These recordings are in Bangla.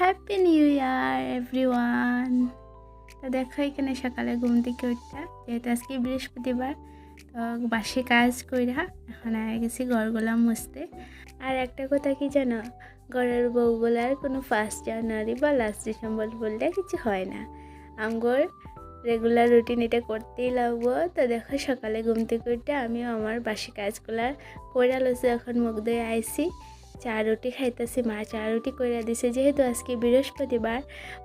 Happy new year everyone. তো দেখো এখানে সকালে ঘুম থেকে উঠা, যেহেতু আজকে বৃহস্পতিবার, তো বাসি কাজ কইরা এখন আগে গেছি ঘরগুলা মুছতে। আর একটা কথা কি জানো, ঘরের বউগুলার কোনো 1 জানুয়ারি বা লাস্ট ডিসেম্বর বললে কিছু হয় না। আমগর রেগুলার রুটিন এটা করতেই লাগবো। তো দেখো সকালে ঘুম থেকে উঠে আমিও আমার বাসি কাজগুলা কইরা লইছি। এখন মুখ ধুয়ে আইছি, চা রুটি খাইতেছি। মা চা রুটি করে দিছে, যেহেতু আজকে বৃহস্পতিবার,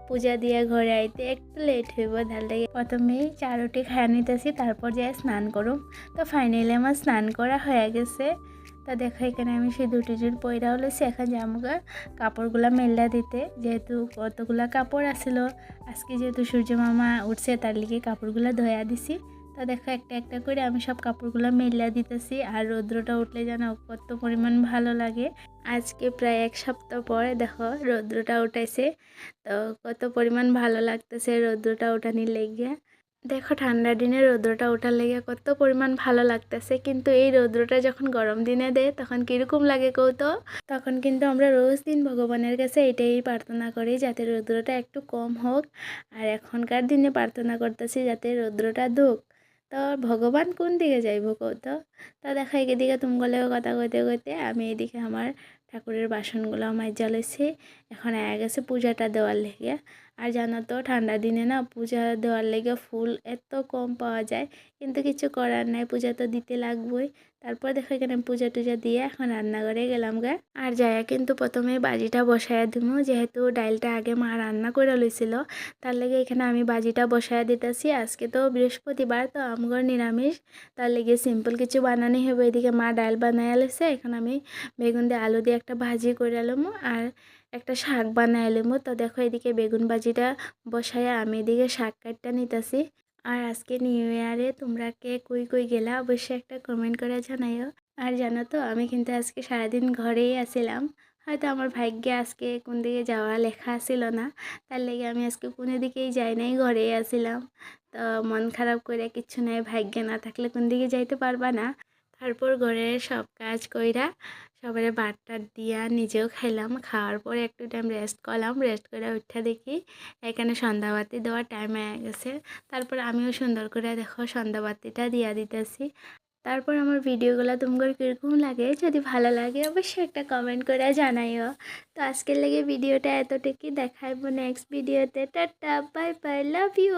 পূজা দিয়ে ঘরে আইতে একটু লেট হইব, তার লাগে প্রথমেই চা রুটি খাইয়া নিতেছি, তারপর যাই স্নান করুম। তো ফাইনালি আমার স্নান করা হয়ে গেছে। তা দেখো এখানে আমি সিঁদুর টিঁদুর পইরাও লইছি। এখন যামুগা কাপড়গুলা মেললা দিতে, যেহেতু কতগুলা কাপড় আসিল। আজকে যেহেতু সূর্য মামা উঠছে, তার লিগে কাপড়গুলা ধোয়া দিছি। তো দেখো একটা একটা করে আমি সব কাপড়গুলো মেললা দিতেছি। আর রৌদ্রটা উঠলে যেন কত পরিমাণ ভালো লাগে। আজকে প্রায় 1 সপ্তাহ পরে দেখো রৌদ্রটা উঠাইছে, তো কত পরিমাণ ভালো লাগতেছে রৌদ্রটা উঠানির লেগে। দেখো ঠান্ডা দিনে রৌদ্রটা ওঠার লেগে কত পরিমাণ ভালো লাগতেছে, কিন্তু এই রৌদ্রটা যখন গরম দিনে দেয় তখন কীরকম লাগে কৌতো। তখন কিন্তু আমরা রোজ দিন ভগবানের কাছে এটাই প্রার্থনা করি, যাতে রৌদ্রটা একটু কম হোক। আর এখনকার দিনে প্রার্থনা করতেছি যাতে রৌদ্রটা দুক। তো ভগবান কোন দিকে যাইব কৌতো। তা দেখা এদিকে তুমগলেও কথা কইতে কইতে আমি এদিকে আমার ঠাকুরের বাসনগুলো মাইজা লইছি। এখন আয়া গেছে পূজাটা দেওয়ার লেগে। আর জানো তো ঠান্ডা দিনে না পূজা দেওয়ার লেগে ফুল এত কম পাওয়া যায়, কিন্তু কিছু করার নাই, পূজা তো দিতে লাগবেই। তারপর দেখো এখানে পূজা টুজা দিয়ে এখন রান্নাঘরে গেলাম গা। আর যাইয়া কিন্তু প্রথমে বাজিটা বসাইয়া দিমু, যেহেতু ডাইলটা আগে মা রান্না করে লইছিল, তার লেগে এখানে আমি বাজিটা বসাইয়া দিতেছি। আজকে তো বৃহস্পতিবার, তো আমগর নিরামিষ, তার লেগে সিম্পল কিছু বানানি হবে। এদিকে মা ডাল বানাইয়া লইছে, এখন আমি বেগুন দিয়ে আলু দিয়ে একটা ভাজি করে লমু আর একটা শাক বানাই লমু। তো দেখো এদিকে বেগুন ভাজিটা বসাইয়া আমি এদিকে শাক কাটটা নিতেছি। আর আজকে নিউ ইয়ারে তোমরা কে কই কই গেলা অবশ্যই একটা কমেন্ট করে জানাইও। আর জানো তো আমি কিন্তু আজকে সারাদিন ঘরেই আছিলাম। হয়তো আমার ভাগ্যে আজকে কোন দিকে যাওয়া লেখা ছিল না, তার লেগে আমি আজকে কোনো দিকেই যাই নাই, ঘরেই আছিলাম। তো মন খারাপ করে কিচ্ছু নাই, ভাগ্যে না থাকলে কোন দিকে যাইতে পারবা না। তারপর ঘরের সব কাজ কইরা সবাই ভাতটা দিয়া নিজেও খাইলাম। খাওয়ার পরে একটু টাইম রেস্ট করলাম, রেস্ট করে উঠে দেখি এখানে সন্ধ্যাবাতি দেওয়ার টাইম হয়ে গেছে। তারপর আমিও সুন্দর করে দেখো সন্ধ্যাবাতিটা দিয়া দিতেছি। তারপর আমার ভিডিওগুলো তোমাদের কীরকম লাগে, যদি ভালো লাগে অবশ্যই একটা কমেন্ট করে জানাইও। তো আজকের লেগে ভিডিওটা এতটুকুই, দেখাইবো নেক্সট ভিডিওতে। Tata bye bye, love you.